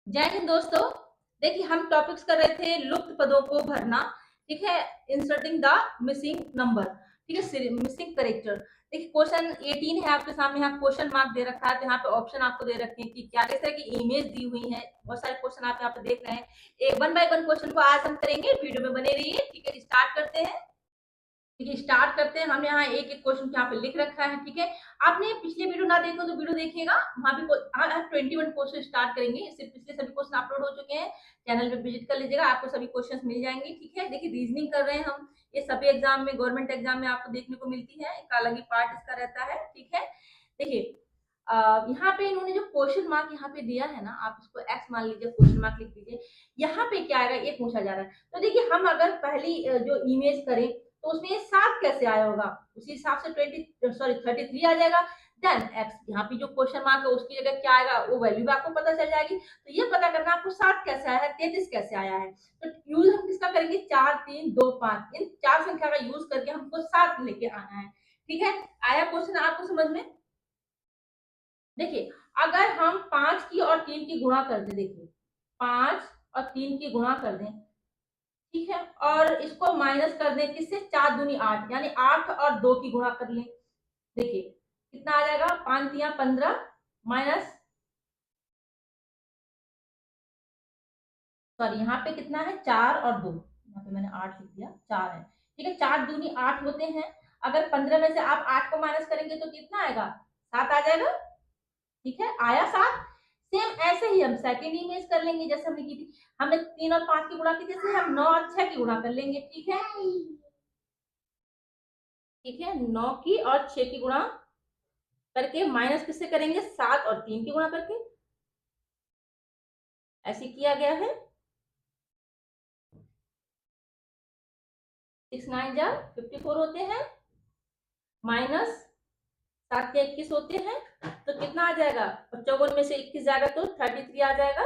जय हिंद दोस्तों। देखिए हम टॉपिक्स कर रहे थे लुप्त पदों को भरना। ठीक है, इंसर्टिंग द मिसिंग नंबर। ठीक है, मिसिंग करेक्टर। देखिए क्वेश्चन 18 है आपके सामने, यहाँ क्वेश्चन मार्क दे रखा है, तो यहाँ पे ऑप्शन आपको दे रखे हैं कि क्या किस तरह की इमेज दी हुई है। बहुत सारे क्वेश्चन आप यहाँ पे देख रहे हैं। एक वन बाय वन क्वेश्चन को आज हम करेंगे, वीडियो में बने रहिए। ठीक है, स्टार्ट करते हैं। ठीक है, स्टार्ट करते हैं। हमने यहाँ एक एक क्वेश्चन यहाँ पे लिख रखा है। ठीक है, आपने पिछले वीडियो ना देखो तो वीडियो देखिएगा, वहां भी 21 क्वेश्चन स्टार्ट करेंगे। सिर्फ पिछले सभी क्वेश्चन अपलोड हो चुके हैं, चैनल पे विजिट कर लीजिएगा, आपको सभी क्वेश्चन मिल जाएंगे। ठीक है, देखिए रीजनिंग कर रहे हैं हम। ये सभी एग्जाम में, गवर्नमेंट एग्जाम में आपको देखने को मिलती है, एक अलग ही पार्ट इसका रहता है। ठीक है, देखिए यहाँ पे इन्होंने जो क्वेश्चन मार्क यहाँ पे दिया है ना, आप इसको एक्स मान लीजिए, क्वेश्चन मार्क लिख दीजिए। यहाँ पे क्या आएगा ये पूछा जा रहा है। तो देखिए हम अगर पहली जो इमेज करें तो उसमें ये 7 कैसे आया होगा, उसी हिसाब से 33 आ जाएगा। देन एक्स, यहाँ पे जो क्वेश्चन मार्क है उसकी जगह क्या आएगा वो वैल्यू भी आपको पता चल जाएगी। तो ये पता करना आपको 7 कैसे आया है, 33 कैसे आया है। तो यूज हम किसका करेंगे, 4 3 2 5, इन चार संख्या का यूज करके हमको 7 लेके आना है। ठीक है, आया क्वेश्चन आपको समझ में। देखिए अगर हम 5 की और 3 की गुणा कर दें, देखिए 5 और 3 की गुणा कर दें, ठीक है, और इसको माइनस कर दें किससे, 4 दूनी 8, यानी 8 और 2 की गुणा कर लें। देखिए कितना आ जाएगा, 5 तिया 15 माइनस, सॉरी यहाँ पे कितना है 4 और 2, यहाँ पे मैंने 8 लिख दिया, 4 है। ठीक है, 4 दूनी 8 होते हैं। अगर 15 में से आप 8 को माइनस करेंगे तो कितना आएगा, 7 आ जाएगा। ठीक है, आया 7। सेम ऐसे ही हम सेकंड इमेज कर लेंगे, जैसे हमने की थी। हमने 3 और 5 की गुणा की, जैसे हम 9 और 6 की गुणा कर लेंगे। ठीक है, ठीक है, 9 की और 6 की गुणा करके माइनस किससे करेंगे, 7 और 3 की गुणा करके, ऐसे किया गया है। 6 9 जा 54 होते हैं, माइनस 7 के 21 होते हैं। तो कितना आ जाएगा, 54 में से 21 जाएगा तो 33 आ जाएगा।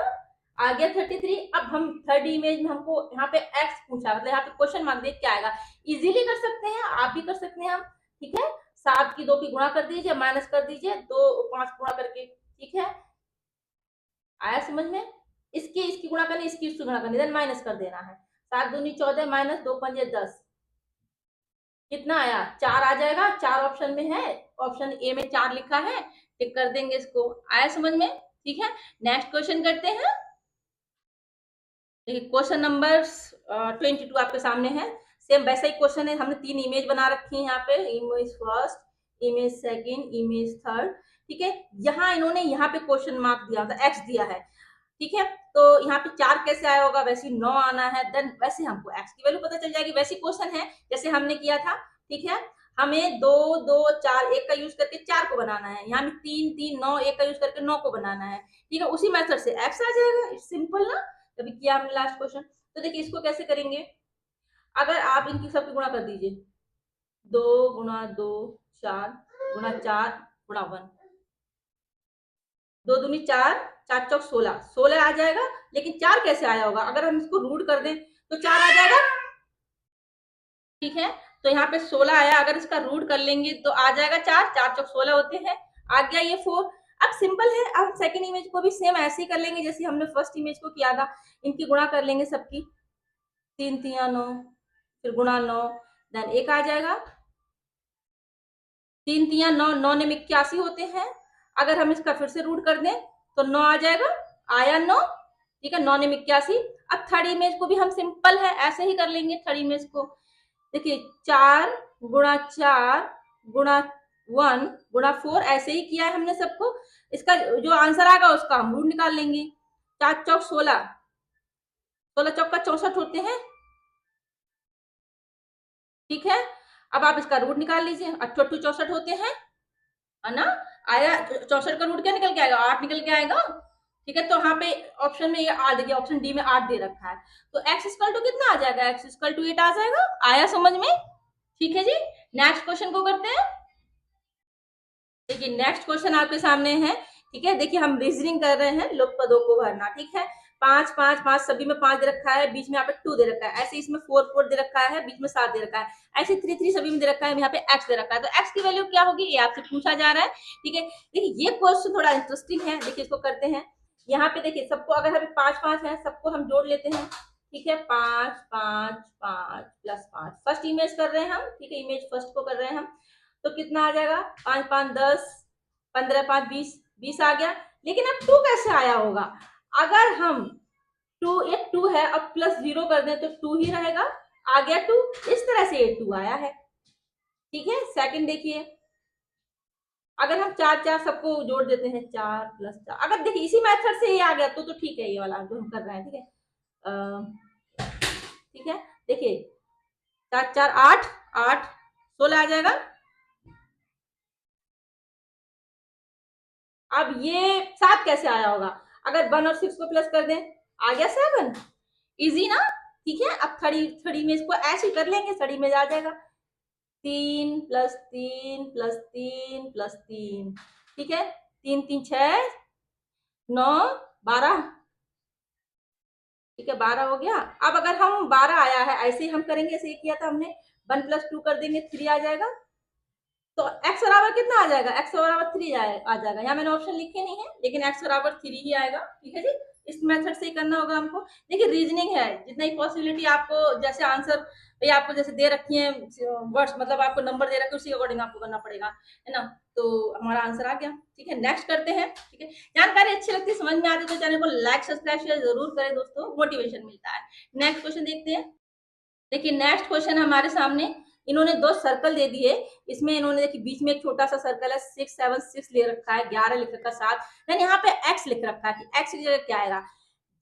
आ गया 33। अब हम थर्ड इमेज में हमको यहाँ पे एक्स पूछा, मतलब यहाँ पे क्वेश्चन मार्क देख क्या आएगा। इजीली कर सकते हैं, आप भी कर सकते हैं हम। ठीक है, 7 की 2 की गुणा कर दीजिए, माइनस कर दीजिए 2 5 गुणा करके। ठीक है, आया समझ में। इसकी इसकी गुणा करनी, इसकी गुणा करनी, देन माइनस कर देना है। 7 दूनी 14 माइनस 2 पंजे 10, कितना आया, 4 आ जाएगा। 4 ऑप्शन में है, ऑप्शन ए में 4 लिखा है, टिक कर देंगे इसको। आया समझ में। ठीक है, नेक्स्ट क्वेश्चन करते हैं। देखिए क्वेश्चन नंबर 22 आपके सामने है। सेम वैसा ही क्वेश्चन है, हमने 3 इमेज बना रखी है यहाँ पे, image first, image second, image third. ठीक है, यहाँ इन्होंने यहाँ पे क्वेश्चन मार्क दिया था, एक्स दिया है। ठीक है, तो यहाँ पे 4 कैसे आया होगा, वैसे 9 आना है। देन वैसे हमको एक्स की वैल्यू पता चल जाएगी। वैसे क्वेश्चन है जैसे हमने किया था। ठीक है, हमें 2 2 4 1 का यूज करके 4 को बनाना है, यहाँ में 3 3 9 1 का यूज करके 9 को बनाना है। ठीक है, उसी मेथड से एक्स आ जाएगा। इट्स सिंपल ना, तभी किया हमने लास्ट क्वेश्चन। तो देखिए इसको कैसे करेंगे, अगर आप इनकी सबकी गुणा कर दीजिए, 2 गुणा 2 4 गुणा 4 गुणा 1, 2 दूनी 4, 4 चौक 16, 16 आ जाएगा। लेकिन 4 कैसे आया होगा, अगर हम इसको रूट कर दें तो 4 आ जाएगा। ठीक है, तो यहाँ पे 16 आया, अगर इसका रूट कर लेंगे तो आ जाएगा 4, 4 चौक 16 होते हैं, आ गया ये 4। अब सिंपल है, अब सेकंड इमेज को भी सेम ऐसे ही कर लेंगे जैसे हमने फर्स्ट इमेज को किया था। इनकी गुणा कर लेंगे सबकी, 3 3 9, फिर गुणा 9, देन 1 आ जाएगा। 3 3 9, 9 ने 81 होते हैं। अगर हम इसका फिर से रूट कर दें तो 9 आ जाएगा, आया 9। ठीक है, 9 ने 81। अब थर्ड इमेज को भी हम सिंपल है ऐसे ही कर लेंगे। थर्ड इमेज को देखिए 4 गुणा 4 गुणा 1 गुणा 4, ऐसे ही किया है हमने सबको। इसका जो आंसर आएगा उसका हम रूट निकाल लेंगे। 4 चौक 16, 16 चौक का 64 होते हैं। ठीक है, अब आप इसका रूट निकाल लीजिए, 8 64 होते हैं, है ना। आया 64 का रूट क्या निकल के आएगा, 8 निकल के आएगा। ठीक है, तो यहाँ पे ऑप्शन में ये 8 देखिए, ऑप्शन डी में 8 दे रखा है। तो एक्स इक्वल टू कितना आ जाएगा, एक्स इक्वल टू 8 आ जाएगा। आया समझ में। ठीक है जी, नेक्स्ट क्वेश्चन को करते हैं। देखिए नेक्स्ट क्वेश्चन आपके सामने है। ठीक है, देखिए हम रीजनिंग कर रहे हैं, लुप्त पदों को भरना। ठीक है, 5 5 5 सभी में 5 दे रखा है, बीच में यहाँ पे 2 दे रखा है। ऐसे इसमें 4 4 दे रखा है, बीच में 7 दे रखा है। ऐसे 3 3 सभी में दे रखा है, यहाँ पे एक्स दे रखा है। तो एक्स की वैल्यू क्या होगी ये आपसे पूछा जा रहा है। ठीक है, देखिए ये क्वेश्चन थोड़ा इंटरेस्टिंग है, देखिए इसको करते हैं। यहाँ पे देखिए सबको अगर हमें 5 5 है, सबको हम जोड़ लेते हैं। ठीक है, 5 5 5 प्लस 5, फर्स्ट इमेज कर रहे हैं हम। ठीक है, इमेज फर्स्ट को कर रहे हैं हम। तो कितना आ जाएगा, 5 5 10, 15 5 20, 20 आ गया। लेकिन अब 2 कैसे आया होगा? अगर हम 2, एक 2 है, अब प्लस 0 कर दें तो 2 ही रहेगा। आ गया 2, इस तरह से ये 2 आया है। ठीक है, सेकंड देखिए, अगर हम 4 4 सबको जोड़ देते हैं, 4 प्लस 4, अगर देखिए इसी मेथड से ये आ गया तो ठीक है, ये वाला जो हम कर रहे हैं। ठीक है, ठीक है, देखिए 4 4 8, 8 16 आ जाएगा। अब ये 7 कैसे आया होगा? अगर 1 और 6 को प्लस कर दें, आ गया 7। इजी ना? ठीक है, अब थर्डी थर्डी में इसको ऐसे ही कर लेंगे, थर्डी में आ जाएगा 3 प्लस 3 प्लस 3 प्लस 3। ठीक है, 3 3 6 9 12। ठीक है, 12 हो गया। अब अगर हम 12 आया है, ऐसे ही हम करेंगे, ऐसे ही किया था हमने। 1 प्लस 2 कर देंगे, 3 आ जाएगा। तो x बराबर कितना आ जाएगा? x बराबर 3 आ जाएगा। यहाँ मैंने ऑप्शन लिखे नहीं है, लेकिन x बराबर 3 ही आएगा। ठीक है जी, इस मेथड से ही करना होगा हमको। देखिए रीजनिंग है, जितना ही पॉसिबिलिटी आपको, जैसे आंसर भाई आपको जैसे दे रखी है वर्ड्स, मतलब आपको नंबर दे रखे, उसी अकॉर्डिंग आपको करना पड़ेगा, है ना। तो हमारा आंसर आ गया। ठीक है, नेक्स्ट करते हैं। ठीक है, जानकारी अच्छी लगती है, समझ में आती है तो चैनल को लाइक सब्सक्राइब शेयर जरूर करें दोस्तों, मोटिवेशन मिलता है। नेक्स्ट क्वेश्चन देखते हैं। देखिए नेक्स्ट क्वेश्चन हमारे सामने, इन्होंने 2 सर्कल दे दिए। इसमें इन्होंने देखिए बीच में एक छोटा सा सर्कल है, 6 7 6 ले रखा है, 11 लिख रखा है, 7, देन यहाँ पे x लिख रखा है कि x की जगह क्या आएगा।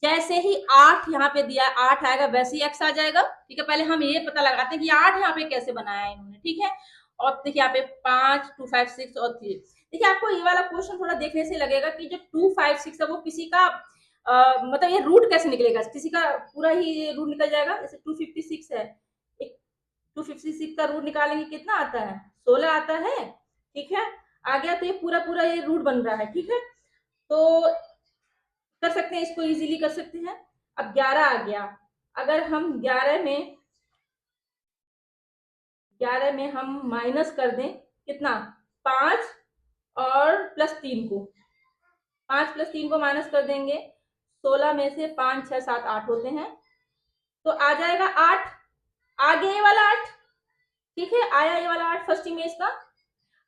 जैसे ही 8 यहाँ पे दिया, 8 आएगा, वैसे ही x आ जाएगा। ठीक है, पहले हम ये पता लगाते हैं कि 8 यहाँ पे कैसे बनाया है इन्होंने। ठीक है, और देखिए यहाँ पे 5 2 5 6 और 3। देखिए आपको ये वाला क्वेश्चन थोड़ा देखने से लगेगा कि जो 2 5 6 है वो किसी का मतलब ये रूट कैसे निकलेगा, किसी का पूरा ही रूट निकल जाएगा। जैसे 256 है, 256 का रूट निकालेंगे, कितना आता है? 16 आता है। ठीक है, आ गया, तो ये पूरा पूरा ये रूट बन रहा है। ठीक है, तो कर सकते हैं, इसको इजीली कर सकते हैं। अब 11 आ गया, अगर हम 11 में हम माइनस कर दें, कितना? 5 और प्लस 3 को, 5 प्लस 3 को माइनस कर देंगे, 16 में से 5 6 7 8 होते हैं, तो आ जाएगा 8। आ गया ये वाला 8। ठीक है, आया ये वाला 8 फर्स्ट इमेज का।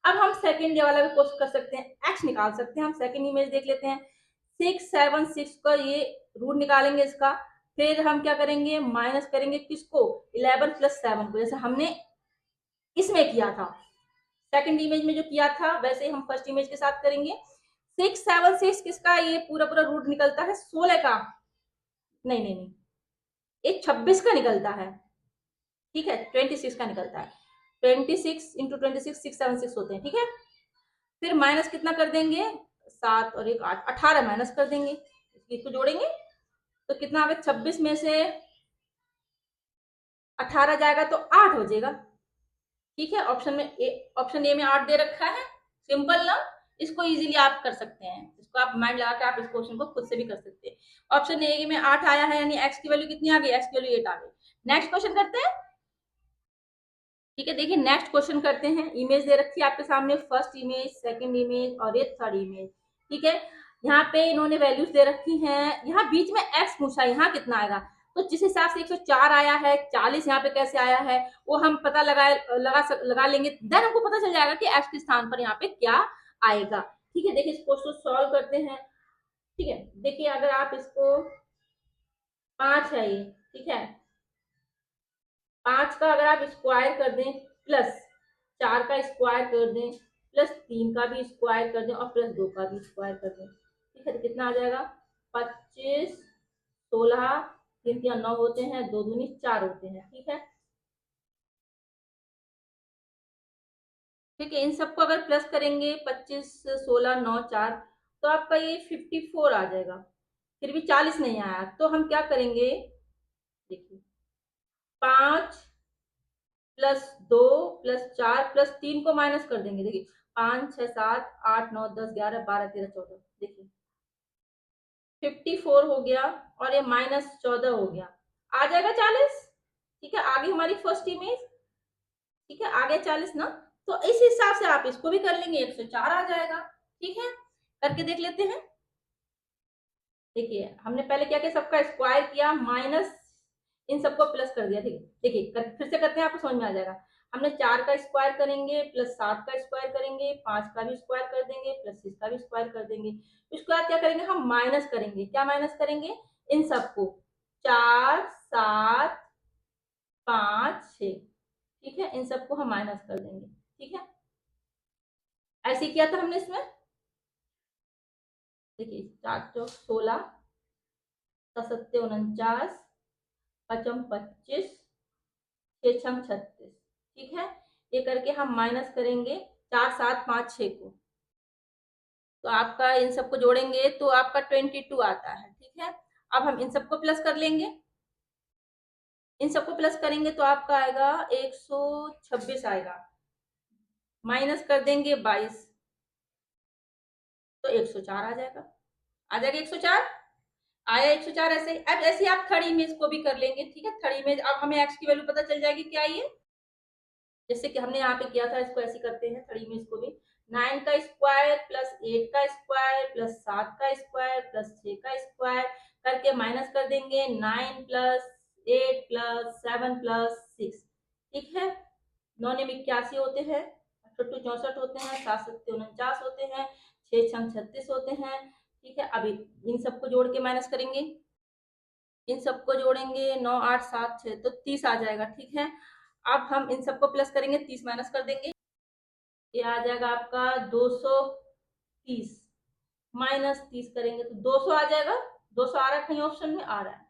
अब हम सेकंड ये वाला भी कोशिश कर सकते हैं, एक्स निकाल सकते हैं। हम सेकंड इमेज देख लेते हैं, 6 7 6 का ये रूट निकालेंगे इसका। फिर हम क्या करेंगे, माइनस करेंगे किसको? 11 प्लस 7 को, जैसे हमने इसमें किया था, सेकंड इमेज में जो किया था, वैसे ही हम फर्स्ट इमेज के साथ करेंगे। 6 7 6 किसका? ये पूरा पूरा रूट निकलता है 16 का। नहीं नहीं नहीं, ये 26 का निकलता है। ठीक है, 26 का निकलता है। 26 इंटू 26 6 7 6 होते हैं। ठीक है, फिर माइनस कितना कर देंगे? 7 और 1 8, 18 माइनस कर देंगे, इसको जोड़ेंगे तो कितना आ गया? 26 में से 18 जाएगा तो 8 हो जाएगा। ठीक है, ऑप्शन ए में 8 दे रखा है। सिंपल ना, इसको इजीली आप कर सकते हैं, इसको आप माइंड लगा के आप इस क्वेश्चन को खुद से भी कर सकते हैं। ऑप्शन ए में 8 आया है, यानी एक्स की वैल्यू कितनी आ गई? एक्स की वैल्यू 8 आ गई। नेक्स्ट क्वेश्चन करते हैं। ठीक है, देखिए नेक्स्ट क्वेश्चन करते हैं। इमेज दे रखी है आपके सामने, फर्स्ट इमेज, सेकंड इमेज और ये थर्ड इमेज। ठीक है, यहाँ पे इन्होंने वैल्यूज दे रखी हैं, यहाँ बीच में एक्स पूछा है, यहाँ कितना आएगा? तो जिस हिसाब से 104 आया है, 40 यहाँ पे कैसे आया है, वो हम पता लगा लेंगे, देन हमको पता चल जाएगा कि एक्स के स्थान पर यहाँ पे क्या आएगा। ठीक है, देखिए इस क्वेश्चन को सॉल्व करते हैं। ठीक है, देखिए अगर आप इसको 5 है ये, ठीक है, 5 का अगर आप स्क्वायर कर दें, प्लस 4 का स्क्वायर कर दें, प्लस 3 का भी स्क्वायर कर दें और प्लस 2 का भी स्क्वायर कर दें, ठीक है, तो कितना आ जाएगा? 25 16, 3 या 9 होते हैं, 2 दूनी 4 होते हैं। ठीक है, ठीक है, इन सबको अगर प्लस करेंगे, 25 16 9 4, तो आपका ये 54 आ जाएगा। फिर भी 40 नहीं आया, तो हम क्या करेंगे? देखिए 5 प्लस 2 प्लस 4 प्लस 3 को माइनस कर देंगे। देखिए 5 6 7 8 9 10 11 12 13 14, देखिए 54 हो गया और ये -14 हो गया, आ जाएगा 40। ठीक है, आगे हमारी फर्स्ट इमेज। ठीक है, आ गया 40 ना, तो इस हिसाब से आप इसको भी कर लेंगे, 104 आ जाएगा। ठीक है, करके देख लेते हैं। देखिए हमने पहले क्या किया, सबका स्क्वायर किया माइनस इन सबको प्लस कर दिया। ठीक है, देखिए फिर से करते हैं, आपको समझ में आ जाएगा। हमने 4 का स्क्वायर करेंगे प्लस 7 का स्क्वायर करेंगे, 5 का भी स्क्वायर कर देंगे प्लस 6 का भी स्क्वायर कर देंगे। उसके बाद क्या करेंगे, हम माइनस करेंगे। क्या माइनस करेंगे, इन सबको 4 7 5 6, ठीक है, इन सबको हम माइनस कर देंगे। ठीक है, ऐसे ही किया था हमने इसमें। देखिए 4 चौक 16, 7 49, 5 25, 6 छम 36। ठीक है, ये करके हम माइनस करेंगे 4 7 5 6 को, तो आपका इन सबको जोड़ेंगे तो आपका 22 आता है। ठीक है, अब हम इन सबको प्लस कर लेंगे। इन सबको प्लस करेंगे तो आपका आएगा 126 आएगा, माइनस कर देंगे 22 तो 104 आ जाएगा। आ जाएगा 104, आया 104। ऐसे अब ऐसे आप थर्ड इमेज को भी कर लेंगे। ठीक है, थर्ड इमेज अब हमें एक्स की वैल्यू पता चल जाएगी क्या ये, जैसे कि हमने यहाँ पे किया था, इसको ऐसे करते हैं थर्ड इमेज को भी। 9 का स्क्वायर प्लस 8 का स्क्वायर प्लस 7 का स्क्वायर प्लस 6 का स्क्वायर करके माइनस कर देंगे 9 प्लस 8 प्लस 7 प्लस 6। ठीक है, 9 ने 81 होते हैं, 64 होते हैं, 7 7 49 होते हैं, 6 6 36 होते हैं। ठीक है, अभी इन सबको जोड़ के माइनस करेंगे, इन सबको जोड़ेंगे 9 8 7 6 तो 30 आ जाएगा। ठीक है, अब हम इन सबको प्लस करेंगे, 30 माइनस कर देंगे, ये आ जाएगा आपका 230, माइनस 30 करेंगे तो 200 आ जाएगा। 200 आ रहा है कहीं ऑप्शन में, आ रहा है।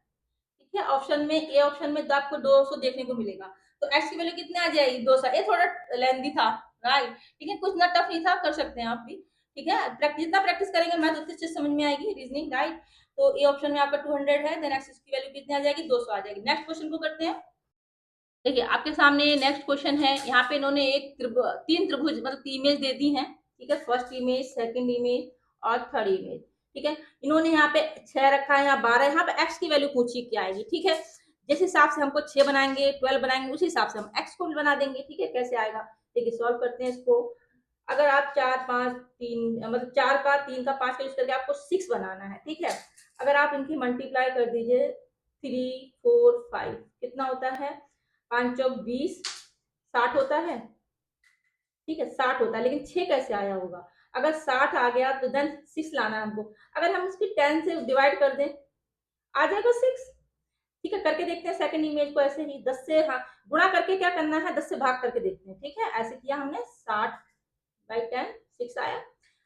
ठीक है, ऑप्शन में ए ऑप्शन में तो आपको 200 देखने को मिलेगा। तो एक्स की वैल्यू कितने आ जाएगी, 200। ये थोड़ा लेंदी था, राइट। ठीक है, कुछ ना टफ नहीं था, कर सकते हैं आप भी। ठीक है, जितना प्रैक्टिस करेंगे मैथ उतनी चीज समझ में आएगी, रीजनिंग, राइट। तो ए ऑप्शन में आपका 200 है, देन एक्स की वैल्यू कितनी आ जाएगी, 200 आ जाएगी। नेक्स्ट क्वेश्चन को करते हैं। देखिए आपके सामने नेक्स्ट क्वेश्चन है, यहाँ पे इन्होंने तीन त्रिभुज मतलब इमेज दे दी है। ठीक है, फर्स्ट इमेज, सेकंड इमेज और थर्ड इमेज। ठीक है, इन्होंने यहाँ पे 6 रखा है, यहाँ 12, यहाँ पे एक्स की वैल्यू पूछी क्या आएगी। ठीक है, जिस हिसाब से हमको 6 बनाएंगे 12 बनाएंगे उसी हिसाब से हम एक्स को भी बना देंगे। ठीक है, कैसे आएगा, देखिए सॉल्व करते हैं इसको। अगर आप 4 5 3 मतलब 4 का 3 का 5 का यूज करके आपको 6 बनाना है। ठीक है, अगर आप इनकी मल्टीप्लाई कर दीजिए 3 4 5 कितना होता है, 5 चौक 20, 60 होता है। ठीक है, 60 होता है, लेकिन 6 कैसे आया होगा। अगर 60 आ गया तो देन 6 लाना है हमको। अगर हम इसकी 10 से डिवाइड कर दें आ जाएगा 6। ठीक है, करके देखते हैं सेकंड इमेज को ऐसे ही 10 से, हाँ गुणा करके क्या करना है, 10 से भाग करके देखते हैं। ठीक है, ऐसे किया हमने, 60/10 6 आया।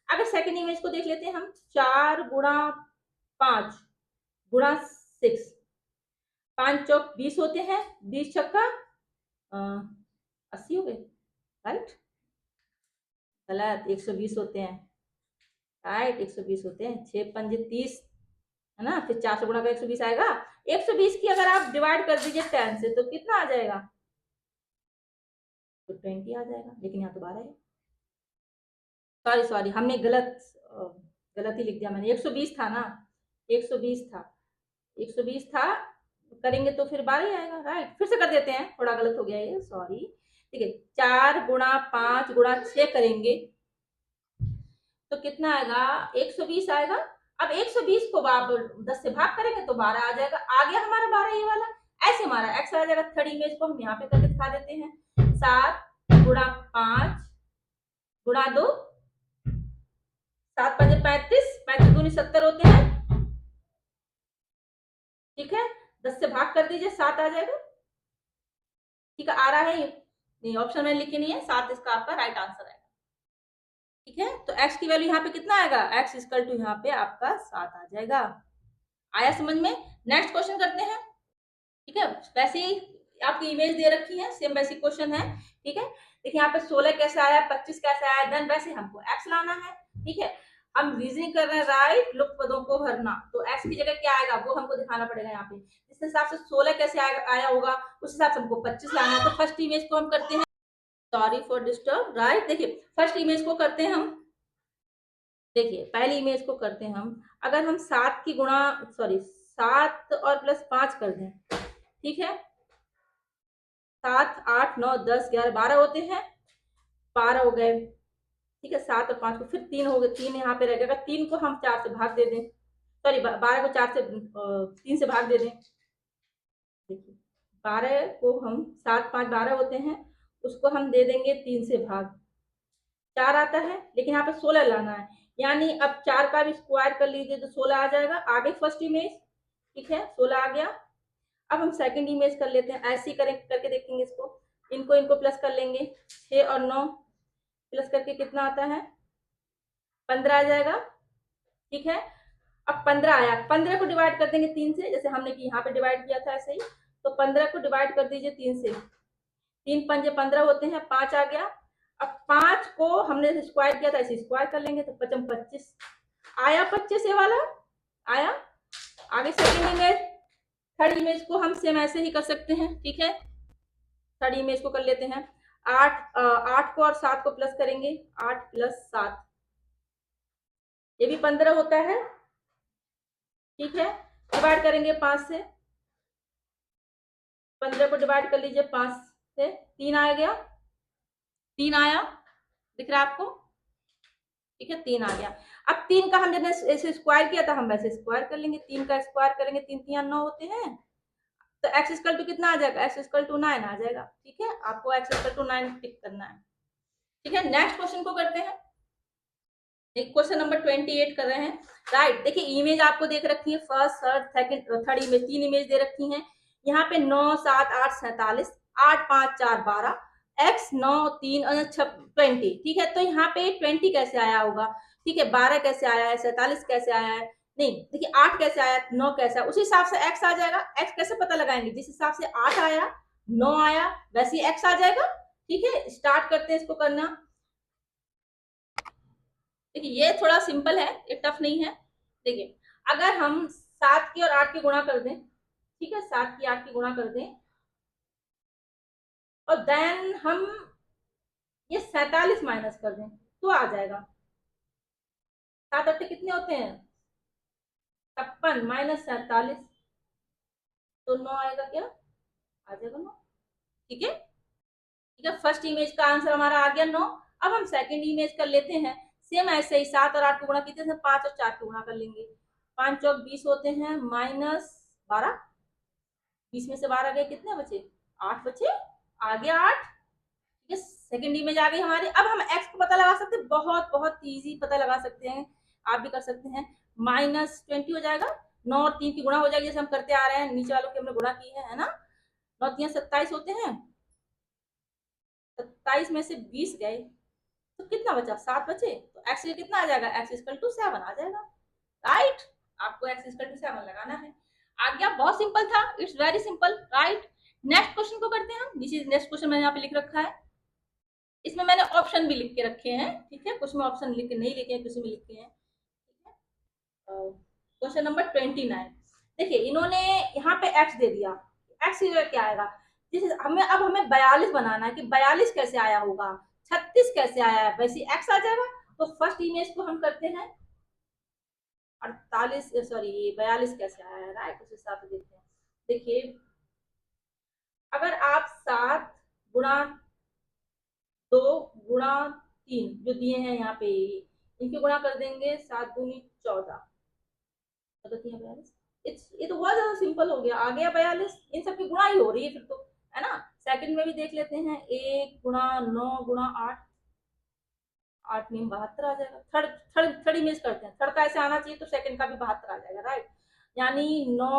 अगर सेकंड इमेज को देख लेते हैं हम, 4 गुणा 5 गुणा 6, 5 चौक 20 होते हैं, 20 छक्का 80 हो गए, राइट। गलत, 120 होते हैं, राइट, 120 होते हैं। 6 पंजे 30 है ना, फिर 4 से गुणा कर 120 आएगा। 120 की अगर आप डिवाइड कर दीजिए 10 से तो कितना आ जाएगा, तो 20 आ जाएगा, लेकिन यहाँ तो 12 है। सॉरी सॉरी, हमने गलत ही लिख दिया मैंने, 120 था ना, 120 था, 120 था, करेंगे तो फिर 12 ही आएगा, राइट। फिर से कर देते हैं, थोड़ा गलत हो गया ये, सॉरी। ठीक है, 4 गुणा 5 गुणा 6 करेंगे तो कितना आएगा, 120 आएगा। अब 120 को आप 10 से भाग करेंगे तो 12 आ जाएगा। आ गया हमारा 12 ये वाला। ऐसे हमारा एक्स आ जाएगा। थर्ड इमेज को हम यहाँ पे करके दिखा देते हैं, 7 गुणा 5 गुणा 2, 7 5 35, 35 दूनी 70 होते हैं। ठीक है, 10 से भाग कर दीजिए, 7 आ जाएगा। ठीक है, आ रहा है, नहीं ऑप्शन में लिखे नहीं है, 7 इसका आपका राइट आंसर आएगा। ठीक है, तो x की वैल्यू यहाँ पे कितना आएगा, x इक्वल टू यहाँ पे आपका 7 आ जाएगा। आया समझ में। नेक्स्ट क्वेश्चन करते हैं। ठीक है, वैसे ही आपकी इमेज दे रखी है, सेम वैसी क्वेश्चन है। ठीक है, देखिए यहाँ पे 16 कैसे आया, 25 कैसे आया, देन वैसे हमको x लाना है। ठीक है, हम रीजनिंग कर रहे हैं, राइट, लुप्त पदों को भरना, तो x की जगह क्या आएगा वो हमको दिखाना पड़ेगा यहाँ पे। जिस हिसाब से 16 कैसे आया होगा उस हिसाब से हमको 25 लाना है। तो फर्स्ट इमेज को हम करते हैं, सॉरी फॉर डिस्टर्ब, राइट। देखिए फर्स्ट इमेज को करते हैं हम, देखिए पहली इमेज को करते हैं हम। अगर हम 7 की गुणा, सॉरी 7 और प्लस 5 कर दें, ठीक है, 7 8 9 10 11 12 होते हैं, 12 हो गए। ठीक है, 7 और 5 को फिर 3 हो गए, 3 यहाँ पे रह गया। 3 को हम 4 से भाग दे दें, सॉरी 12 को 4 से 3 से भाग दे दें। देखिए 12 को हम 7 5 12 होते हैं, उसको हम दे देंगे 3 से भाग, 4 आता है, लेकिन यहाँ पे 16 लाना है, यानी अब 4 का भी स्क्वायर कर लीजिए तो 16 आ जाएगा। आगे फर्स्ट इमेज, ठीक है 16 आ गया। अब हम सेकंड इमेज कर लेते हैं, ऐसे ही करें करके देखेंगे इसको, इनको प्लस कर लेंगे, 6 और 9 प्लस करके कितना आता है, 15 आ जाएगा, ठीक है। अब 15 आया, 15 को डिवाइड कर देंगे 3 से, जैसे हमने यहाँ पे डिवाइड किया था ऐसे ही, तो 15 को डिवाइड कर दीजिए 3 से, 3 पंजे 15 होते हैं, 5 आ गया। अब 5 को हमने स्क्वायर किया था, ऐसे स्क्वायर कर लेंगे तो 25 25 आया, 25 ये वाला आया। आगे सेकंड इमेज, थर्ड इमेज को हम सेम ऐसे ही कर सकते हैं, ठीक है। थर्ड इमेज को कर लेते हैं, 8 को और 7 को प्लस करेंगे, 8 प्लस 7 ये भी 15 होता है, ठीक है। डिवाइड करेंगे 5 से, 15 को डिवाइड कर लीजिए 5 से, 3 आ गया, 3 आया, दिख रहा है आपको, ठीक है 3 आ गया। अब 3 का हम जब ऐसे स्क्वायर किया था, हम वैसे स्क्वायर कर लेंगे, 3 का स्क्वायर करेंगे, 3 3 9 होते हैं, तो x इक्वल टू कितना आ जाएगा, x इक्वल टू 9 आ जाएगा, ठीक है। आपको x इक्वल टू 9 टिक करना है, ठीक है। नेक्स्ट क्वेश्चन को करते हैं, एक क्वेश्चन नंबर 28 कर रहे हैं, राइट। देखिए इमेज आपको देख रखी है, फर्स्ट थर्ड इमेज, 3 इमेज दे रखी हैं। यहाँ पे 9 7 8 47, 8 5 4 12, x 9 3 और 20, ठीक है। तो यहाँ पे 20 कैसे आया होगा, ठीक है, 12 कैसे आया है, 47 कैसे आया है, नहीं देखिए 8 कैसे आया, 9 कैसे आया, उसी हिसाब से x आ जाएगा। x कैसे पता लगाएंगे, जिस हिसाब से 8 आया 9 आया वैसे ही x आ जाएगा, ठीक है। स्टार्ट करते हैं इसको करना। देखिए ये थोड़ा सिंपल है, ये टफ नहीं है। देखिए अगर हम 7 की और 8 की गुणा कर दें, ठीक है, 7 की 8 की गुणा कर दें, और देन हम ये 47 माइनस कर दें तो आ जाएगा, 7 8 कितने होते हैं 56 माइनस 47, तो 9 आएगा, क्या आ जाएगा 9, ठीक है, ठीक है। फर्स्ट इमेज का आंसर हमारा आ गया 9। अब हम सेकंड इमेज कर लेते हैं, सेम ऐसे ही 7 और 8 को गुणा कितने से, 5 और 4 को गुणा कर लेंगे, 5 चौक 20 होते हैं, माइनस 12, 20 में से 12 गए, कितने बचे 8 बचे, आ गया 8, ठीक है। सेकंड इमेज आ गई हमारी। अब हम x को पता लगा सकते हैं, बहुत बहुत इजी पता लगा सकते हैं, आप भी कर सकते हैं, -20 हो जाएगा, 9 और 3 की गुणा हो जाएगी, जैसे हम करते आ रहे हैं, नीचे वालों की हमने गुणा की है ना, 9 3 27 होते हैं, 27 में से 20 गए तो कितना बचा, 7 बचे, तो x कितना आ जाएगा, x इक्वल टू 7 आ जाएगा, राइट। आपको x इक्वल टू 7 लगाना है, आ गया, बहुत सिंपल था, it's very simple, right. Next question को करते हैं हम, नेक्स्ट क्वेश्चन मैंने यहाँ पे लिख रखा है, इसमें मैंने ऑप्शन भी लिख के रखे हैं, ठीक है, कुछ में ऑप्शन लिख के नहीं लिखे हैं, कुछ में लिखे हैं, ठीक है। क्वेश्चन नंबर 29, देखिए इन्होंने यहाँ पे x दे दिया, x की जगह क्या आएगा, जिस हमें अब हमें 42 बनाना है कि 42 कैसे आया होगा, 36 कैसे आया है, वैसे x आ जाएगा। तो फर्स्ट इमेज को हम करते हैं 48, सॉरी 42 कैसे आया है, राइट, उस हिसाब से देखते हैं। देखिए अगर आप 7 गुणा 2 गुणा 3 जो दिए हैं यहाँ पे, इनकी गुणा कर देंगे, 7 दूनी 14, ये तो बहुत ज्यादा सिंपल हो गया, आ गया 42, इन सब की गुणा ही हो रही है फिर तो, है ना। सेकंड में भी देख लेते हैं, 1 गुणा 9 गुणा 8, 8 में 72 आ जाएगा। थर्ड थर्ड थर्ड इमेज करते हैं, थर्ड का ऐसे आना चाहिए, तो सेकंड का भी 72 आ जाएगा, राइट। यानी 9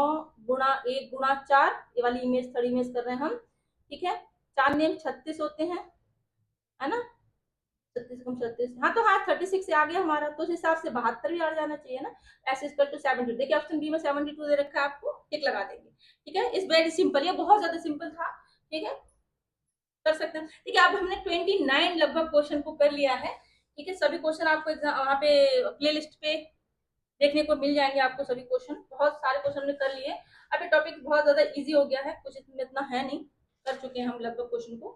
गुणा 1 गुणा 4, ये वाली इमेज थर्ड इमेज कर रहे हैं हम, ठीक है। 4 नेम 36 होते हैं, है ना, 36 कम 36, हाँ तो हाँ 36 से आ गया हमारा, तो उस हिसाब से 72 भी आ जाना चाहिए ना। एस इक्वल टू 72, देखिए ऑप्शन बी में 72 दे रखा है, आपको टिक लगा देंगे, ठीक है। इस वेरी सिंपल, ये बहुत ज्यादा सिंपल था, ठीक है, कर सकते हैं, ठीक है। अब हमने 29 लगभग क्वेश्चन को कर लिया है, ठीक है। सभी क्वेश्चन आपको वहाँ पे प्ले लिस्ट पे देखने को मिल जाएंगे, आपको सभी क्वेश्चन, बहुत सारे क्वेश्चन हमने कर लिए। अब ये टॉपिक बहुत ज्यादा इजी हो गया है, कुछ इसमें इतना है नहीं, कर चुके हैं हम लगभग क्वेश्चन को,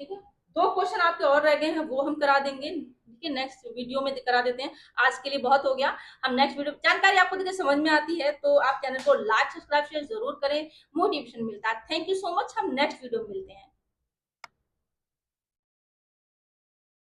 ठीक है। 2 क्वेश्चन आपके और रह गए हैं, वो हम करा देंगे, ठीक है, नेक्स्ट वीडियो में करा देते हैं। आज के लिए बहुत हो गया, हम नेक्स्ट वीडियो, जानकारी आपको देखिए समझ में आती है तो आप चैनल को लाइक सब्सक्राइब शेयर जरूर करें, मोटिवेशन मिलता है। थैंक यू सो मच, हम नेक्स्ट वीडियो में मिलते हैं।